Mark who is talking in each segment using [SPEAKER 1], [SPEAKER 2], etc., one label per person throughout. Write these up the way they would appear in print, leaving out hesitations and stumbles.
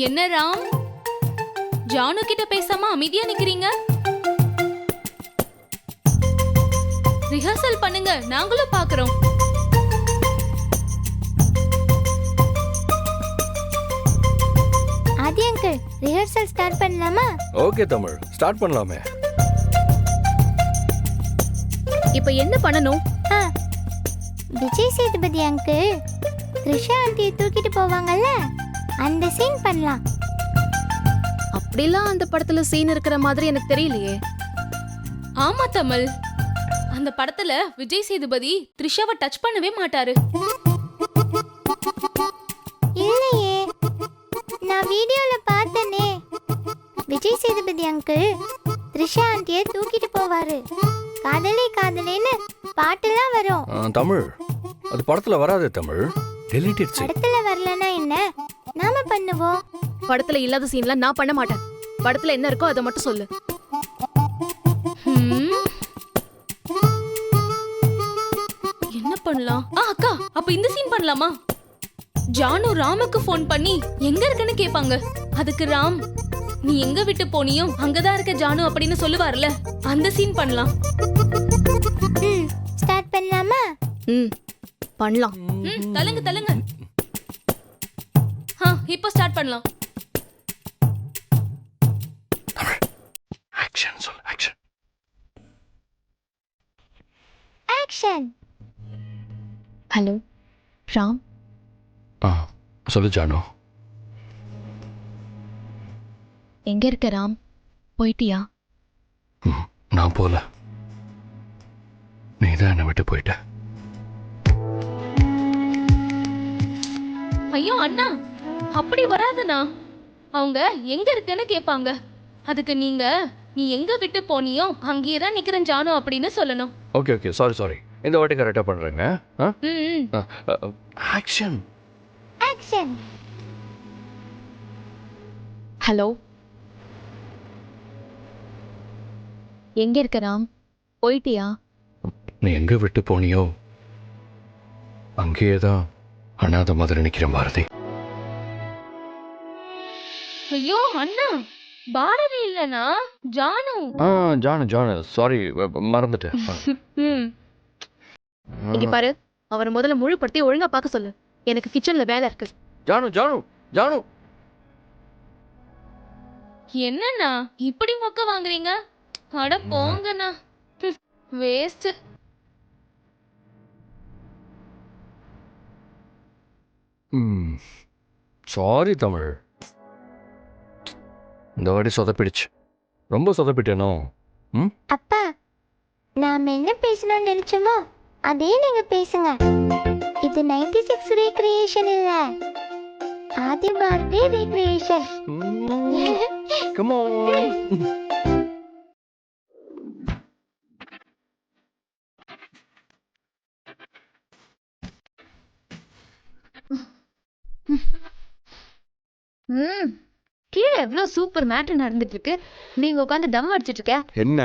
[SPEAKER 1] என்ன ராம், ஜானு கிட்ட பேசாம அமைதியா நிக்கிறீங்க? ரிஹர்சல் பண்ணுங்க, நாங்களும் பாக்குறோம்.
[SPEAKER 2] ஆதி அங்கிள், ரிஹர்சல் ஸ்டார்ட் பண்ணலாமா?
[SPEAKER 3] ஓகே தமிழ், ஸ்டார்ட் பண்ணலாமே.
[SPEAKER 1] இப்ப என்ன பண்ணணும்?
[SPEAKER 2] விஜய் சேதுபதி அங்கிள் த்ரிஷா ஆண்டியை தூக்கிட்டு போவாங்கல்ல, அந்த சீன் பண்ணலாம்.
[SPEAKER 4] அப்படிலாம் அந்த படத்துல சீன் இருக்கிற மாதிரி எனக்கு தெரியலையே.
[SPEAKER 1] ஆமா தமிழ், அந்த படத்துல விஜய் சேதுபதி த்ரிஷாவை டச் பண்ணவே மாட்டாரு.
[SPEAKER 2] இல்லையே, நான் வீடியோல பார்த்தனே. விஜய் சேதுபதி அங்கிள் த்ரிஷா ஆண்டியை தூக்கிட்டு போவாரு. காதலே காதலேன்னு பாட்டுலாம் வரும்.
[SPEAKER 3] தமிழ், அது படத்துல வராதே தமிழ், டெலீட்டட் சீன்.
[SPEAKER 2] படத்துல வரலனா என்ன, நாம பண்ணுவோம்.
[SPEAKER 4] படத்துல இல்லாத சீன்லாம் நான் பண்ண மாட்டேன். படத்துல என்ன இருக்கோ அதை மட்டும் சொல்லு.
[SPEAKER 1] என்ன பண்ணலாம்? அக்கா, அப்ப இந்த சீன் பண்ணலாமா? ஜானு ராமுக்கு ஃபோன் பண்ணி எங்க இருக்குன்னு கேட்பாங்க. அதுக்கு ராம், நீ எங்க விட்டு போனியோ அங்கதான் இருக்க ஜானு அப்படின்னு சொல்லுவார்ல, அந்த சீன் பண்ணலாம்.
[SPEAKER 2] ஸ்டார்ட் பண்ணலாமா?
[SPEAKER 4] பண்ணலாம்.
[SPEAKER 1] தள்ளுங்க தள்ளுங்க. இப்போ ஸ்டார்ட் பண்ணலாம்.
[SPEAKER 3] ஆக்ஷன் சொல்லு, ஆக்ஷன்.
[SPEAKER 2] ஆக்ஷன்.
[SPEAKER 4] ஹலோ ராம்.
[SPEAKER 3] சொல்லு ஜானு.
[SPEAKER 4] எங்க இருக்க ராம்? போயிட்டியா?
[SPEAKER 3] நான் போல, நீதான் என்னை விட்டு போயிட்ட.
[SPEAKER 1] ஐயோ அண்ணா, அப்படி வராதுண்ணா. அவங்க எங்க இருக்குன்னு கேட்பாங்க. அதுக்கு நீ எங்க விட்டு போனியோ அங்கேயே தான் நிக்கிறேன் ஜானு அப்படின்னு சொல்லணும்.
[SPEAKER 3] ஓகே ஓகே, சாரி, இந்த வாட்டி கரெக்டா பண்றேங்க. ஆக்ஷன்.
[SPEAKER 2] ஆக்ஷன்.
[SPEAKER 4] ஹலோ, எங்க இருக்க ராம்? போயிட்டியா?
[SPEAKER 3] நீ எங்க விட்டு போனியோ அங்கேயே தான் அனாதை மாதிரி நிக்கிறேன் பாரதி.
[SPEAKER 1] ஐயோ அண்ணா, பாரதி இல்லனா ஜானு.
[SPEAKER 3] ஜானு சாரி, மறந்துட்டேன்.
[SPEAKER 4] இங்க பாரு, அவரை முதல்ல முழுப்படுத்தி ஒழுங்கா பார்க்க சொல்லு. எனக்கு கிச்சன்ல வேலை இருக்கு.
[SPEAKER 3] ஜானு
[SPEAKER 1] என்னண்ணா இப்படி மொக்க வாங்குறீங்க? அட போங்கண்ணா, வேஸ்ட்.
[SPEAKER 3] சாரி தமிழ், இந்த வாட்டி சொதப்பிடுச்சு. ரொம்ப சொதப்பிட்டேனோ?
[SPEAKER 2] அப்பா, நாம என்ன பேசணும்னு நினைச்சோமோ அதே நீங்க பேசுங்க. இது 96 ரீக்ரியேஷன் இல்ல, ஆதி பர்த்டே ரீக்ரியேஷன்.
[SPEAKER 3] Come on.
[SPEAKER 4] கீழே எவ்வளவு சூப்பர் மேட்ரு நடந்துட்டு இருக்கு, நீங்க உட்காந்து டம் அடிச்சிட்டு இருக்க.
[SPEAKER 5] என்ன?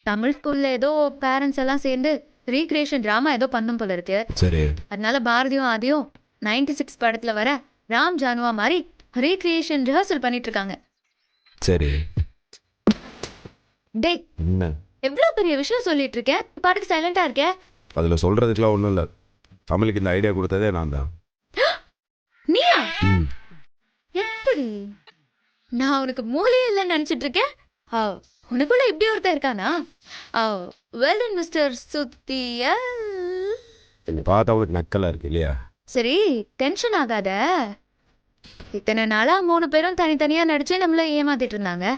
[SPEAKER 4] தமிழ் ஸ்கூல்ல ஏதோ பேரண்ட்ஸ் எல்லாம் சேர்ந்து ரீக்ரியேஷன் டிராமா ஏதோ பண்ணும் போல இருக்கு.
[SPEAKER 5] சரி,
[SPEAKER 4] அதனால பாரதியும் ஆதியும் 96 படத்துல வர ராம் ஜானுவா மாதிரி ரீக்ரியேஷன் ரிஹர்சல் பண்ணிட்டு இருக்காங்க.
[SPEAKER 5] சரி.
[SPEAKER 4] டேய்,
[SPEAKER 5] என்ன?
[SPEAKER 4] எவ்வளவு பெரிய விஷயம் சொல்லிட்டு இருக்கேன், பாட்டுக்கு சைலண்டா இருக்க.
[SPEAKER 5] அதுல சொல்றதுக்குலாம் ஒண்ணும் இல்ல. தமிழுக்கு இந்த ஐடியா கொடுத்ததே நான் தான்.
[SPEAKER 4] நீயா? எப்படி? நான் உனக்கு மூளையே இல்லைன்னு நினைச்சிட்டு இருக்கேன். உனக்குள்ள இப்படி ஒருத்தர் இருக்கானா? வெல் டன் மிஸ்டர் சுத்தியல்.
[SPEAKER 5] பார்த்தா அவளுக்கு நக்கலா இருக்கு இல்லையா?
[SPEAKER 4] சரி, டென்ஷன் ஆகாத. இத்தனை நாளா 3 பேரும் தனித்தனியா நடிச்சு நம்மள ஏமாத்திட்டு இருந்தாங்க.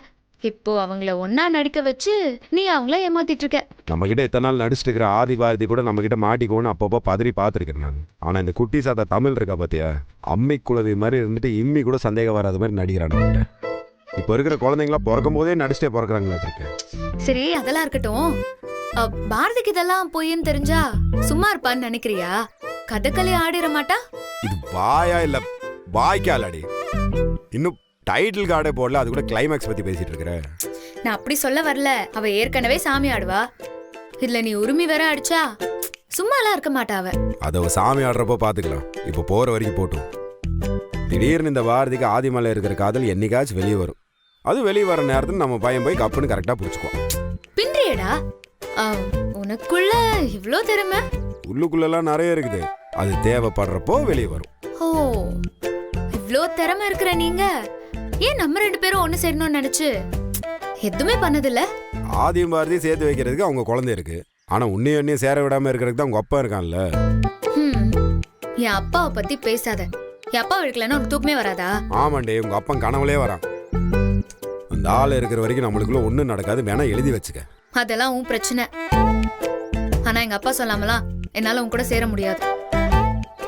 [SPEAKER 4] இப்போ அவங்கள ஒன்னா நடிக்க வச்சு நீ அவங்கள ஏமாத்திட்டு இருக்க.
[SPEAKER 5] நம்ம கிட்ட இத்தனை நாள் நடிச்சுட்டு இருக்கிற ஆதி பாரதி கூட நம்ம கிட்ட மாட்டிக்கோன்னு அப்பப்போ பதறி பார்த்துருக்கேன் நான். ஆனா இந்த குட்டி சாத்தா தமிழ் இருக்கா பாத்தியா, அம்மி குழவி மாதிரி இருந்துட்டு இம்மி கூட சந்தேகம் வராத மாதிரி நடிக்கிறான். இப்போ இருக்கிற குழந்தைங்களா பிறக்கும் போதே நடிச்சுட்டே பிறக்கிறாங்களா இருக்கு.
[SPEAKER 4] சரி, அதெல்லாம் இருக்கட்டும். பாரதிக்கு இதெல்லாம் பொய்ன்னு தெரிஞ்சா சும்மா இருப்பான்னு நினைக்கிறியா? கதகளி ஆடிட மாட்டா?
[SPEAKER 5] இது வாயா இல்ல வாய்க்காலடி? இன்னும் டைட்டில் கார்டே போடல, அது கூட கிளைமேக்ஸ் பத்தி பேசிட்டு இருக்கிற.
[SPEAKER 4] நான் அப்படி சொல்ல வரல. அவ ஏற்கனவே சாமி ஆடுவா. இதுல நீ உரிமை வேற அடிச்சா சும்மா எல்லாம் இருக்க மாட்டா அவ.
[SPEAKER 5] அத சாமி ஆடுறப்போ பாத்துக்கலாம். இப்போ போற வரைக்கும் போட்டும். திடீர்னு இந்த பாரதிக்கு ஆதி மேல இருக்கிற காதல் என்னைக்காச்சும் வெளியே வரும். அது வெளியே வர நேரத்துல நம்ம பையன் போய் கப்புன்னு கரெக்டா பிடிச்சுக்குவோம்.
[SPEAKER 4] பின்றியடா உனக்குள்ள இவ்ளோ திறமை?
[SPEAKER 5] உள்ளுக்குள்ளெல்லாம் நிறைய இருக்குது. அது தேவைப்படுறப்போ வெளியே வரும்.
[SPEAKER 4] ஓ, இவ்ளோ திறமை இருக்கிற நீங்க ஏன் நம்ம 2 பேரும் ஒண்ணு சேரணும்னு நினைச்சு எதுவுமே பண்ணதில்ல?
[SPEAKER 5] ஆதியும் பாரதி சேர்த்து வைக்கிறதுக்கு அவங்க குழந்தை இருக்கு. ஆனா உன்னையும் சேர விடாம இருக்கிறதுக்கு தான் உங்க அப்பா இருக்கான்ல.
[SPEAKER 4] என் அப்பாவை பத்தி பேசாத. என் அப்பா இருக்கலன்னா உனக்கு தூக்கமே வராதா?
[SPEAKER 5] ஆமாண்டே, உங்க அப்பா கனவுலே வரான். அந்த ஆள் இருக்கிற வரைக்கும் நம்மளுக்குள்ள ஒண்ணும் நடக்காது. வேணா எழுதி வச்சுக்க.
[SPEAKER 4] அதெல்லாம் உன் பிரச்சனை. ஆனா எங்க அப்பா சொல்லாமலாம் என்னால உன் கூட சேர முடியாது.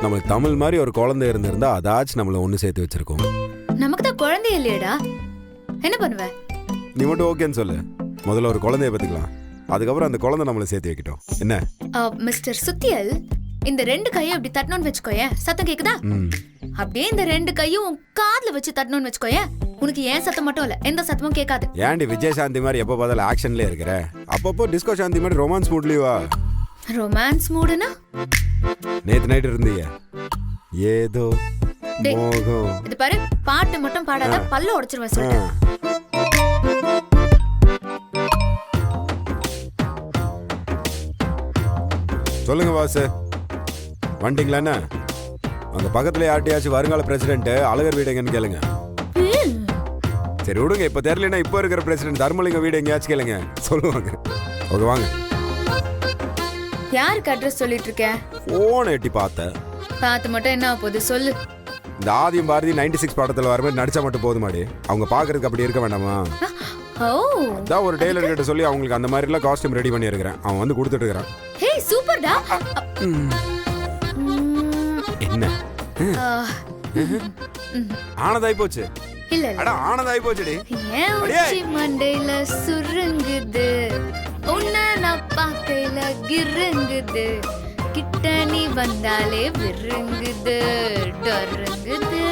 [SPEAKER 5] நம்மளுக்கு தமிழ் மாதிரி ஒரு குழந்தை இருந்திருந்தா அதாச்சும் நம்மள ஒண்ணு சேர்த்து வச்சிருக்கோம்.
[SPEAKER 4] நமக்கு தான் குழந்தை இல்லையடா, என்ன பண்ணுவ?
[SPEAKER 5] நீ மட்டும் ஓகேன்னு சொல்லு. முதல்ல ஒரு குழந்தைய பத்துக்கலாம், அதுக்கப்புறம் அந்த குழந்தை நம்மளை சேர்த்து வைக்கிட்டோம். என்ன
[SPEAKER 4] மிஸ்டர் சுத்தியல், இந்த 2 கையும் அப்படி தட்டணும்னு வச்சுக்கோயேன், சத்தம் கேக்குதா? அப்படியே இந்த 2 கையும் காதுல வச்சு தட்டணும்னு வச்சுக்கோயேன், உனக்கு ஏன் சத்தம் மட்டும் இல்ல எந்த சத்தமும் கேட்காது.
[SPEAKER 5] ஏன்டி விஜய் சாந்தி மாதிரி எப்போ பார்த்தாலும் ஆக்ஷன்லயே இருக்கிற? அப்பப்போ டிஸ்கோ சாந்தி மாதிரி ரொமான்ஸ் மூட்லயே வா.
[SPEAKER 4] ரொமான்ஸ் மூடுனா?
[SPEAKER 5] நேத்து நைட் இருந்தீங்க ஏதோ மோகம்.
[SPEAKER 4] இது பாரு, பாட்டு மட்டும் பாடாத, பல்ல உடைச்சிருவேன் சொல்லிட்டேன்.
[SPEAKER 5] சொல்லுங்க பாஸ், வந்துட்டீங்களா? என்ன அந்த பக்கத்துல யார்ட்டையாச்சும் வருங்கால பிரசிடென்ட் அழகர் வீடு எங்கன்னு கேளுங்க. சரி விடுங்க, இப்ப தெரியலன்னா இப்ப இருக்கிற பிரசிடென்ட் தர்மலிங்க வீடு எங்கேயாச்சும் கேளுங்க, சொல்லுவாங்க. ஓகே வாங்க.
[SPEAKER 4] யாருக்கு அட்ரஸ் சொல்லிட்டு இருக்க?
[SPEAKER 5] போன் எட்டி பார்த்தேன்.
[SPEAKER 4] பார்த்து மட்டும் என்ன போகுது சொல்லு.
[SPEAKER 5] இந்த ஆதியும் பாரதி 96 படத்துல வர மாதிரி நடிச்சா மட்டும் போதுமாடி? அவங்க பாக்குறதுக்கு அப்படி இருக்க வேண்டாமா?
[SPEAKER 4] ஓ,
[SPEAKER 5] அதான் ஒரு டெய்லர் கிட்ட சொல்லி அவங்களுக்கு அந்த மாதிரி எல்லாம் காஸ்டியூம் ரெடி பண்ணி இருக்கிறேன். அவன் வந்து கொடுத்துட்டு இருக்கிறான்.
[SPEAKER 4] ஹே சூப்பர்டா.
[SPEAKER 5] என்ன ஆனதாய் போச்சு?
[SPEAKER 4] இல்ல
[SPEAKER 5] அட ஆனதாய் போச்சுடி.
[SPEAKER 4] ஏன் உச்சி மண்டையில சுருங்குது, உன்னை நான் பார்க்கையில கிருங்குது, கிட்ட நீ வந்தாலே விருங்குது டருங்குது.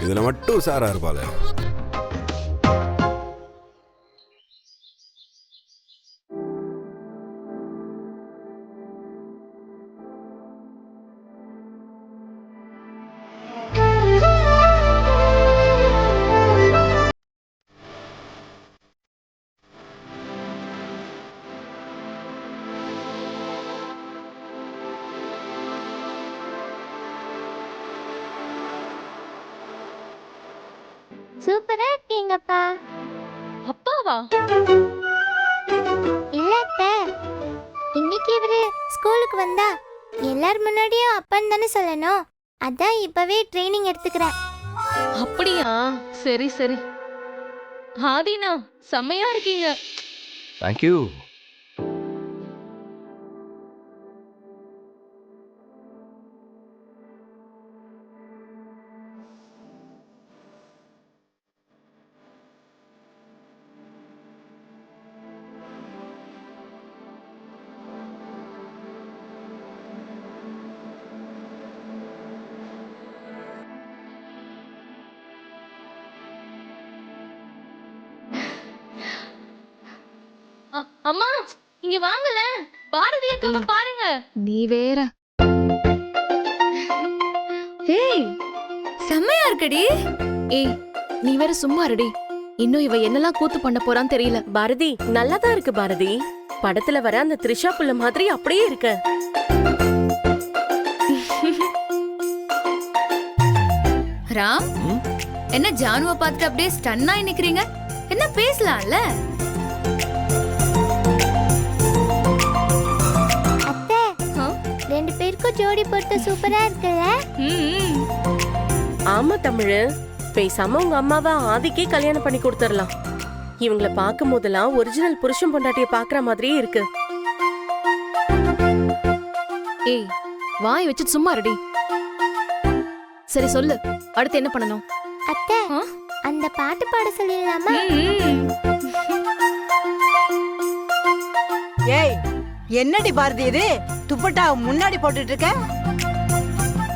[SPEAKER 5] இதுல மட்டும் உசாரா இருப்பாளே.
[SPEAKER 2] சூப்பரா இருக்கீங்கப்பா.
[SPEAKER 1] அப்பாவா?
[SPEAKER 2] இல்ல அத்தை, இன்னைக்கு இவரு ஸ்கூலுக்கு வந்தா எல்லார் முன்னாடியும் அப்பான்னு தானே சொல்லணும். அதான் இப்பவே ட்ரைனிங் எடுத்துக்கிறேன்.
[SPEAKER 1] அப்படியா? சரி சரி. ஆதினா செம்மையா இருக்கீங்க.
[SPEAKER 3] தேங்க்யூ.
[SPEAKER 1] அம்மா இங்க வாங்கல, பாரதி அக்காவை பாருங்க.
[SPEAKER 4] நீ வேற. ஏய் செம்மையா இருக்கடி.
[SPEAKER 6] ஏய் நீ வேற சும்மா இருடி. இன்னும் இவ என்னெல்லாம் கூத்து பண்ண போறான்னு தெரியல.
[SPEAKER 7] பாரதி நல்லாதான் இருக்கு பாரதி. படத்துல வர அந்த த்ரிஷா புள்ள மாதிரி அப்படியே இருக்க.
[SPEAKER 4] ராம், என்ன ஜானுவை பார்த்துட்டு அப்படியே ஸ்டன்னா நிக்கிறீங்க? என்ன பேசலாம்ல?
[SPEAKER 2] அத்தை, 2 பேருக்கும் ஜோடி பொறுத்த சூப்பரா இருக்குல்ல?
[SPEAKER 7] ஆமா தமிழு, பேசாம உங்க அம்மாவை ஆதிக்கே கல்யாணம் பண்ணி கொடுத்துடலாம். இவங்கள பார்க்கும் போதெல்லாம் ஒரிஜினல் புருஷன் பொண்டாட்டிய பாக்குற மாதிரியே இருக்கு.
[SPEAKER 6] ஏய் வாய் வச்சு சும்மா இருடி. சரி சொல்லு, அடுத்து என்ன பண்ணணும்?
[SPEAKER 2] அத்தை, அந்த பாட்டு பாட சொல்லிடலாமா?
[SPEAKER 8] ஏய் என்னடி பாரதி இது? துப்பட்டா முன்னாடி போட்டுட்டு இருக்க?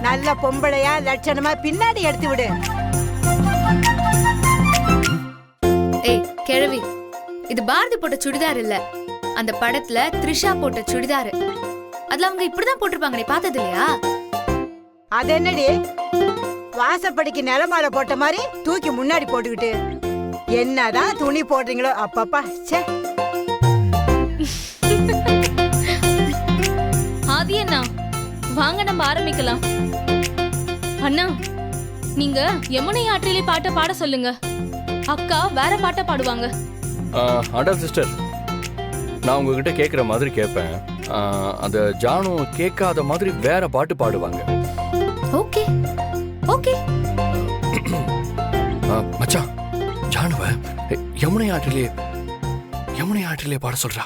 [SPEAKER 8] நல்ல பொம்பளையா லட்சணமா பின்னாடி எடுத்து விடு.
[SPEAKER 4] ஏய் கிழவி, இது பாரதி போட்ட சுடிதார் இல்ல, அந்த படத்துல த்ரிஷா போட்ட சுடிதார். அதுல அவங்க இப்படிதான் போட்டிருப்பாங்க, நீ பார்த்தது இல்லையா?
[SPEAKER 8] அது என்னடி வாசப்படிக்கு நிலமால போட்ட மாதிரி தூக்கி முன்னாடி போட்டுக்கிட்டு என்னதான் துணி போடுறீங்களோ அப்பப்பா. ச்சே.
[SPEAKER 1] ஆதி அண்ணா, வாங்க நம்ம ஆரம்பிக்கலாம். அண்ணா, நீங்க யமுனை ஆற்றிலே பாட்ட பாட சொல்லுங்க. அக்கா வேற பாட்ட பாடுவாங்க.
[SPEAKER 3] அடா சிஸ்டர், நான் உங்ககிட்ட கேட்குற மாதிரி கேட்பேன். அந்த ஜானு கேட்காத மாதிரி வேற பாட்டு பாடுவாங்க.
[SPEAKER 4] Okay okay.
[SPEAKER 3] மச்சான், ஜானுவ யமுனை ஆற்றிலே பாட சொல்றா.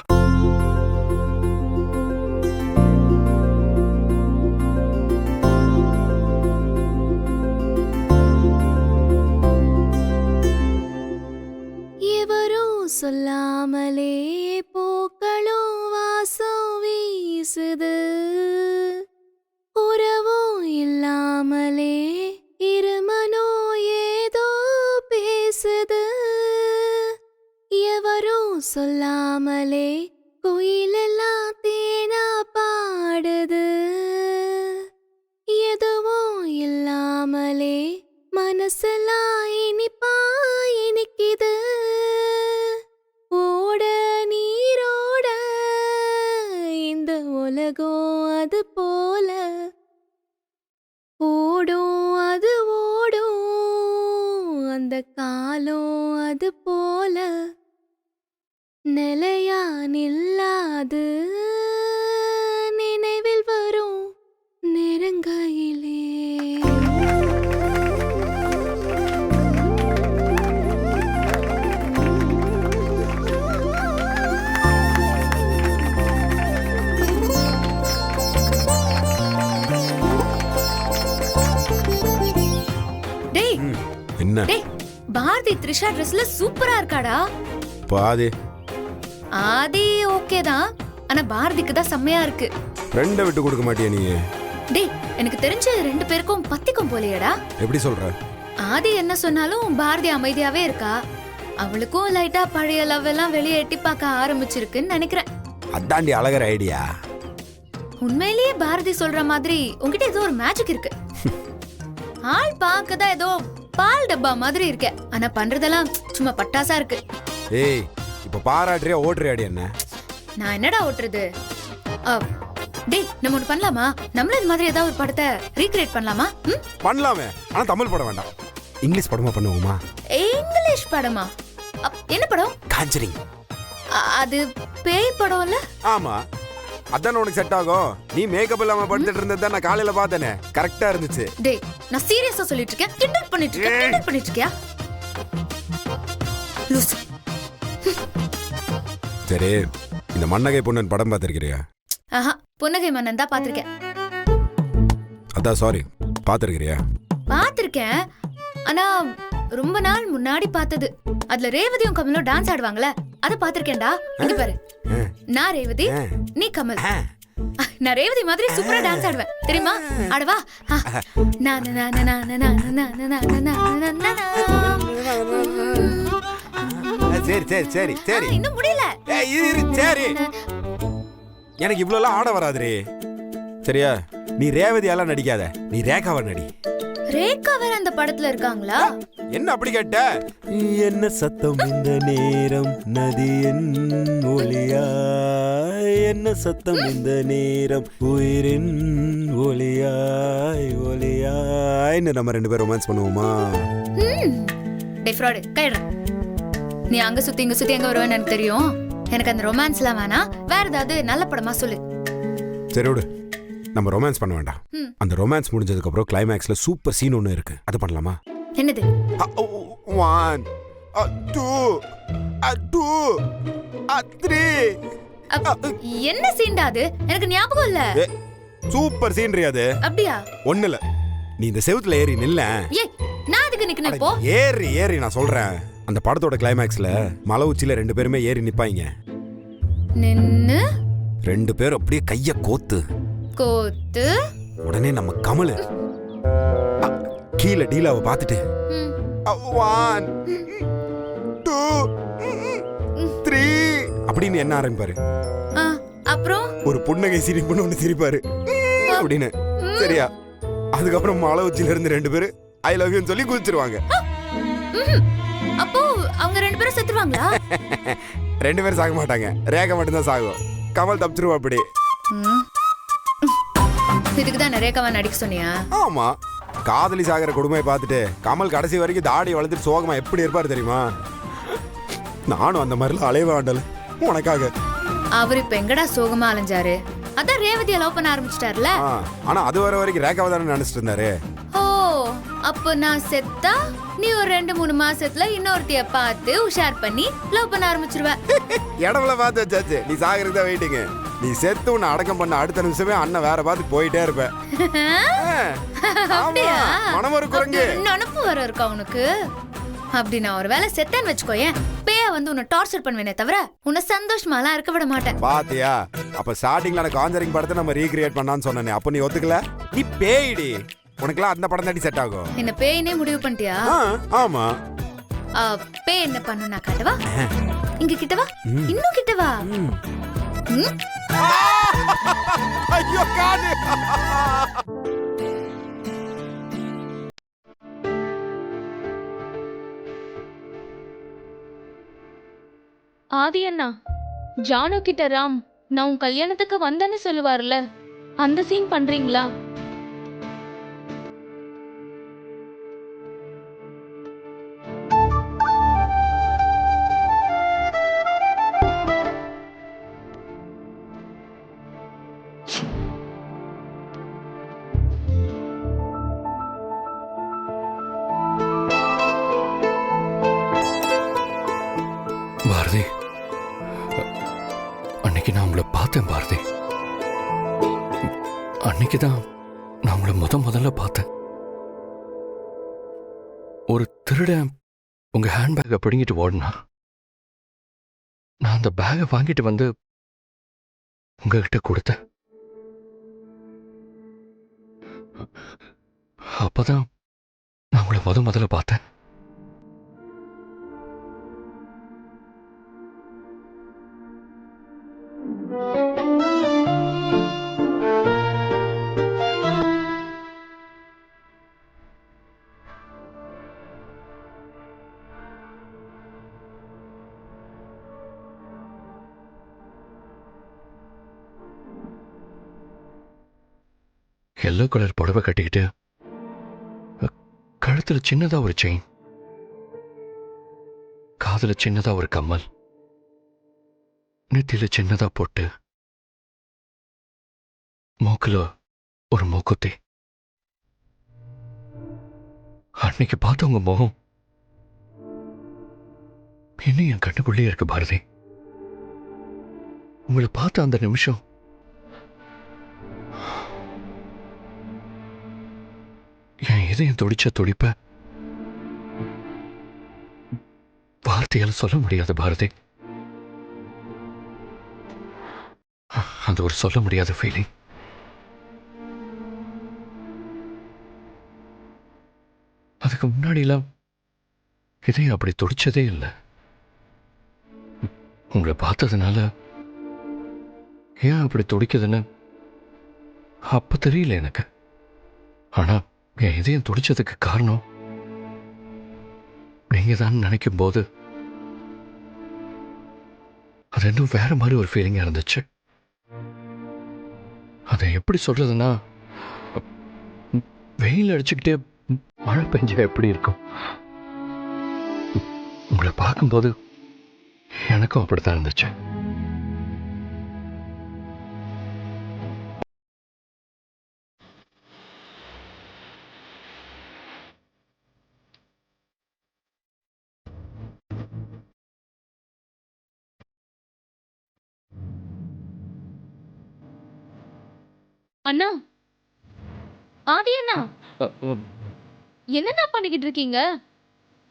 [SPEAKER 6] எவரும் சொல்லாமலே பூக்களும் வாசம் வீசுது, உறவும் இல்லாமலே இருமனோ ஏதோ பேசுது. எவரும் சொல்லாமலே குயிலெல்லாம் தேனா பாடுது, எதுவும் இல்லாமலே மனசெல்லாம் இனிப்பா இனிக்குது. ஓட நீரோட இந்த உலகம் அது போல ஓடும், அது ஓடும் அந்த காலம் அது போல நிலையா நில்லாது நினைவில் வரும் நெருங்கையிலே.
[SPEAKER 4] டேய்
[SPEAKER 5] என்ன
[SPEAKER 4] டேய், பாரதி த்ரிஷா ட்ரெஸ்ல சூப்பரா இருக்காடா.
[SPEAKER 5] பாதி
[SPEAKER 4] ஆதி ஓகே தான், ஆனா பாரதிக்கு தான் செம்மையா இருக்கு.
[SPEAKER 5] ஃப்ரெண்டை விட்டு கொடுக்க மாட்டியா நீ?
[SPEAKER 4] டேய், எனக்கு தெரிஞ்ச 2 பேருக்கும் பத்திக்கும் போலையேடா.
[SPEAKER 5] எப்படி சொல்ற?
[SPEAKER 4] ஆதி என்ன சொன்னாலும் பாரதி அமைதியாவே இருக்கா. அவளுக்கும் லைட்டா பழைய லவ் எல்லாம் வெளியே எட்டி பார்க்க ஆரம்பிச்சிருக்குன்னு நினைக்கிறேன்.
[SPEAKER 5] அதாண்டி அழகர் ஐடியா.
[SPEAKER 4] உண்மையிலேயே பாரதி சொல்ற மாதிரி உன்கிட்ட ஏதோ ஒரு மேஜிக் இருக்கு. ஆள் பார்க்கதான் ஏதோ பால் டப்பா மாதிரி இருக்க, ஆனா பண்றதெல்லாம் சும்மா பட்டாசா இருக்கு.
[SPEAKER 5] ஏய், இப்ப பாராட்டுறியா ஓட்டுறியாடி என்ன?
[SPEAKER 4] நான் என்னடா ஓட்டுறது? டேய், நம்ம ஒண்ணு பண்ணலாமா? நம்மள இந்த மாதிரி ஏதாவது ஒரு படத்தை ரீக்ரியேட் பண்ணலாமா?
[SPEAKER 5] பண்ணலாமே, ஆனா தமிழ் படம் வேண்டாம். இங்கிலீஷ் படமா பண்ணுவோமா?
[SPEAKER 4] இங்கிலீஷ் படமா? என்ன படம்?
[SPEAKER 5] காஞ்சரிங்.
[SPEAKER 4] அது பேய் படம் இல்ல?
[SPEAKER 5] ஆமா, அதான் உனக்கு செட் ஆகும். நீ மேக்கப் இல்லாம படுத்துட்டு இருந்தத நான் காலையில பார்த்தேனே, கரெக்டா இருந்துச்சு.
[SPEAKER 4] டேய், நான் சீரியஸா சொல்லிட்டு இருக்கேன். கிண்டல் பண்ணிட்டு இருக்கியா? லூசு.
[SPEAKER 5] சரி, இந்த மன்னகை பொண்ணன் படம் பார்த்திருக்கிறியா?
[SPEAKER 4] ஆஹா, புன்னகை மன்னன் தான் பாத்திருக்கேன்.
[SPEAKER 5] அதான் சாரி, பார்த்திருக்கிறியா?
[SPEAKER 4] பாத்திருக்கேன், ஆனா ரொம்ப நாள் முன்னாடி பார்த்தது. அதுல ரேவதியும் கமலும் டான்ஸ் ஆடுவாங்கல, அத பாத்திருக்கேன்டா. இங்க பாரு, நான் ரேவதி, நீ கமல். நான் ரேவதி மாதிரி சூப்பரா டான்ஸ் ஆடுவேன், தெரியுமா? ஆடவா?
[SPEAKER 5] சரி சரி சரி சரி,
[SPEAKER 4] இன்னும் முடியல.
[SPEAKER 5] சரி, எனக்கு இவ்வளவு ஆட வராதுரே. சரியா? நீ ரேவதியெல்லாம் நடிக்காத, நீ ரேகாவா நடி.
[SPEAKER 4] ரேகா வேற அந்த படத்துல இருக்காங்களா?
[SPEAKER 5] என்ன அப்படி கேட்ட? என்ன சத்தம் இந்த நேரம் நதியின் ஒளியா, என்ன சத்தம் இந்த நேரம் உயிரின் ஒளியாய் ஒளியாய்ன்னு நம்ம 2 பேரும் ரொமான்ஸ் பண்ணுவோமா?
[SPEAKER 4] டேய் ஃப்ராட், கைடுறேன். நீ அங்க சுத்தி இங்க சுத்தி எங்க வருவேன்னு எனக்கு தெரியும். எனக்கு அந்த ரொமான்ஸ்லாம் வேணாம். வேற ஏதாவது நல்ல படமா சொல்லு.
[SPEAKER 5] சரி விடு, நம்ம ரொமான்ஸ் பண்ண வேண்டாம். அந்த ரொமான்ஸ் முடிஞ்சதுக்கு அப்புறம் கிளைமேக்ஸ்ல சூப்பர் சீன் ஒன்று இருக்கு, அது பண்ணலாமா?
[SPEAKER 4] என்னது?
[SPEAKER 5] 1 2 3.
[SPEAKER 4] என்ன சீன்டா அது? எனக்கு ஞாபகம் இல்ல.
[SPEAKER 5] சூப்பர் சீன் அது.
[SPEAKER 4] அப்படியா?
[SPEAKER 5] ஒண்ணு இல்ல, நீ இந்த செவுத்துல ஏறி நில்ல.
[SPEAKER 4] ஏய், நான் அதுக்கு நிக்கணும் இப்போ?
[SPEAKER 5] ஏறி நான் சொல்றேன். அந்த படத்தோட கிளைமேக்ஸ்ல மலை உச்சில 2 பேருமே ஏறி நிப்பாங்க.
[SPEAKER 4] நின்னு
[SPEAKER 5] 2 பேரும் அப்படியே கைய கோத்து உடனே நம்ம கமலு கீழே டீலாவை பார்த்துட்டு 1 2 3 அப்படின்னு என்ன ஆரம்பிப்பாரு.
[SPEAKER 4] அப்புறம்
[SPEAKER 5] ஒரு புன்னகை சிரிப்புன்னு ஒண்ணு சிரிப்பாரு அப்படின்னு. சரியா? அதுக்கப்புறம் மலை உச்சில இருந்து 2 பேரும் ஐ லவ் யூன்னு சொல்லி குதிச்சிருவாங்க.
[SPEAKER 4] அப்போ அவங்க 2 பேரும் செத்துருவாங்களா?
[SPEAKER 5] 2 பேரும் சாக மாட்டாங்க, ரேகா மட்டும்தான் சாகும். கமல் தப்பிச்சிருவா அப்படி.
[SPEAKER 4] இதுக்கு தான் ரேகாவை நடிக்க சொன்னியா?
[SPEAKER 5] ஆமா, காதலி சாகிற கொடுமையை பார்த்துட்டு கமல் கடைசி வரைக்கும் தாடி வளர்த்துட்டு சோகமா எப்படி இருப்பாரு தெரியுமா? நானும் அந்த மாதிரிலாம் அலைய வேண்டல உனக்காக.
[SPEAKER 4] அவர் இப்ப எங்கடா சோகமா அலைஞ்சாரு? அதான் ரேவதியை லவ் பண்ண ஆரம்பிச்சிட்டாருல.
[SPEAKER 5] ஆனா அது வர வரைக்கும் ரேகாவை தானே நினைச்சிட்டு இருந்தாரு.
[SPEAKER 4] ஓ, அப்போ நான் செத்தா நீ ஒரு 2-3 மாசத்துல இன்னொருத்திய பார்த்து உஷார் பண்ணி லவ் பண்ண ஆரம்பிச்சிருவ.
[SPEAKER 5] இடம்ல பார்த்து வச்சாச்சு, நீ சாகிறதுக்கு தான் வெயிட்டிங்க. நீ செத்து உன்னை அடக்கம் பண்ண அடுத்த நிமிஷமே அண்ணன் வேற பார்த்து போயிட்டே இருப்ப.
[SPEAKER 4] அப்படியா?
[SPEAKER 5] மனம் ஒரு குரங்கு
[SPEAKER 4] நினப்பு வர இருக்கா உனக்கு? அப்படி நான் ஒரு வேலை செத்தேன்னு வச்சுக்கோயேன், பேய வந்து உன்னை டார்ச்சர் பண்ணுவேனே தவிர உன்னை சந்தோஷமாலாம் இருக்க விட மாட்டேன்.
[SPEAKER 5] பாத்தியா? அப்ப ஸ்டார்டிங்ல நான் காஞ்சரிங் படத்தை நம்ம ரீக்ரியேட் பண்ணான்னு சொன்னேன். அப்ப நீ ஒத்துக்கல? நீ பேய்டி, உனக்குலாம் அந்த படம் தாண்டி செட் ஆகும்.
[SPEAKER 4] என்ன பேயினே முடிவு பண்ணிட்டியா?
[SPEAKER 5] ஆமா.
[SPEAKER 4] பேய் என்ன பண்ணு நான் காட்டவா? இங்க கிட்டவா, இன்னும் கிட்டவா.
[SPEAKER 5] ஐயோ காது.
[SPEAKER 1] ஆதி அண்ணா, ஜானு கிட்ட ராம் நான் உன் கல்யாணத்துக்கு வந்தேன்னு சொல்லுவார்ல, அந்த சீன் பண்றீங்களா?
[SPEAKER 3] பாரதி, அன்னைக்கு நான் உங்களை பார்த்தேன் பாரதி. அன்னைக்கு தான் நான் உங்களை முதல்ல பார்த்தேன். ஒரு திருடன் உங்க ஹேண்ட்பேக்கை பிடுங்கிட்டு ஓடினா, நான் அந்த பேக்கை வாங்கிட்டு வந்து உங்ககிட்ட கொடுத்தேன். அப்பதான் நான் உங்களை முதல்ல பார்த்தேன். எல்லோ கலர் புடவை கட்டிக்கிட்டு, கழுத்துல சின்னதா ஒரு செயின், காதுல சின்னதா ஒரு கம்மல், நெத்தியில சின்னதா பொட்டு, மூக்குல ஒரு மூக்குத்தி. அன்னைக்கு பார்த்த உங்க முகம் இன்னும் என் கண்ணுக்குள்ளே இருக்கு பாரதி. உங்களை பார்த்த அந்த நிமிஷம் என் இதயம் துடிச்ச துடிப்ப வார்த்தையால சொல்ல முடியாது பாரதி. அந்த ஒரு சொல்ல முடியாத ஃபீலிங். அதுக்கு முன்னாடிலாம் இதயம் அப்படி துடிச்சதே இல்லை. உங்களை பார்த்ததுனால ஏன் அப்படி துடிக்குதுன்னு அப்ப தெரியல எனக்கு. ஆனா என் இதயம் துடிச்சதுக்கு காரணம் நீங்க தான் நினைக்கும் போது அது இன்னும் வேற மாதிரி ஒரு ஃபீலிங்கா இருந்துச்சு. அதை எப்படி சொல்றதுன்னா, வெயில் அடிச்சுக்கிட்டே மழை பெஞ்சா எப்படி இருக்கும், உங்களை பார்க்கும்போது எனக்கும் அப்படித்தான் இருந்துச்சு.
[SPEAKER 1] அண்ணா, ஆதி அண்ணா, என்னண்ணா பண்ணிக்கிட்டு இருக்கீங்க?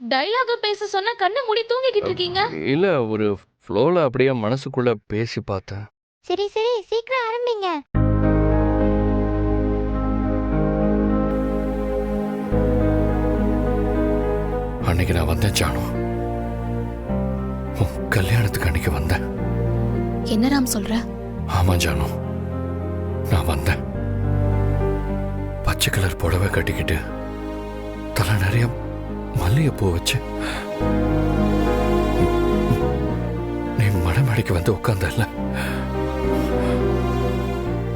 [SPEAKER 1] டைலாக பேச சொன்னா கண்ணை மூடி தூங்கிக்கிட்டு இருக்கீங்க.
[SPEAKER 3] இல்ல, ஒரு ஃப்ளோல அப்படியே மனசுக்குள்ள பேசி பார்த்தேன்.
[SPEAKER 2] சரி சரி, சீக்கிரம் ஆரம்பிங்க.
[SPEAKER 3] அன்னைக்கு நான் வந்தேன் ஜானு, உன் கல்யாணத்துக்கு அன்னைக்கு வந்தேன்.
[SPEAKER 6] என்ன ராம் சொல்ற?
[SPEAKER 3] ஆமா ஜானு, நான் வந்தேன். பச்சை கலர் புடவை கட்டிக்கிட்டு தலை நிறைய மல்லிகைப்பூ வச்சு நீ மடமடைக்கு வந்து உட்காந்தல்ல,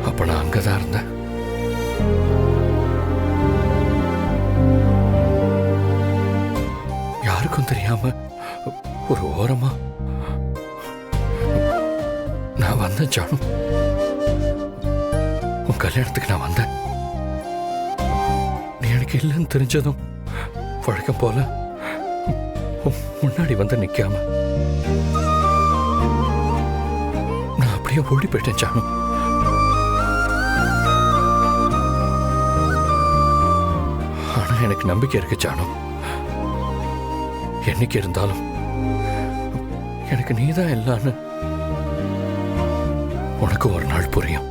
[SPEAKER 3] அப்ப நான் அங்கதான் இருந்தேன். யாருக்கும் தெரியாம ஒரு ஓரமா நான் வந்தேன் ஜானு. உன் கல்யாணத்துக்கு நான் வந்தேன். நீ எனக்கு இல்லைன்னு தெரிஞ்சதும் வழக்கம் போல முன்னாடி வந்து நிக்காம நான் அப்படியே ஓடி போயிட்டேன் ஜானு. ஆனா எனக்கு நம்பிக்கை இருக்கு ஜானு. என்னைக்கு இருந்தாலும் எனக்கு நீதான் எல்லான்னு உனக்கு ஒரு நாள் புரியும்.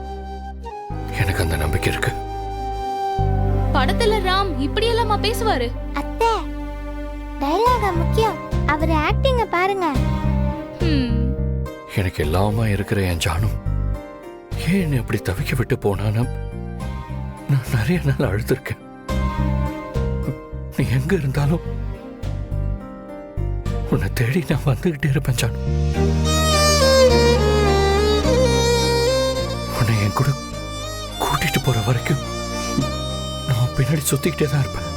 [SPEAKER 3] எனக்கு அந்த நம்பிக்கை இருக்கு.
[SPEAKER 1] படத்துல ராம் இப்படி எல்லாமா பேசுவாரு?
[SPEAKER 2] அத்தை, டைலாக முக்கியம், அவர் ஆக்டிங்க பாருங்க.
[SPEAKER 3] எனக்கு எல்லாமா இருக்கிற என் ஜானு ஏன் என்னை அப்படி தவிக்க விட்டு போனானா நான் நிறைய நாள் அழுத்திருக்கேன். நீ எங்க இருந்தாலும் உன்னை தேடி நான் வந்துகிட்டே இருப்பேன் ஜானு. உன்னை என் கூட கூட்டிட்டு போற வரைக்கும் நான் பின்னாடி சுத்திக்கிட்டே தான் இருப்பேன்.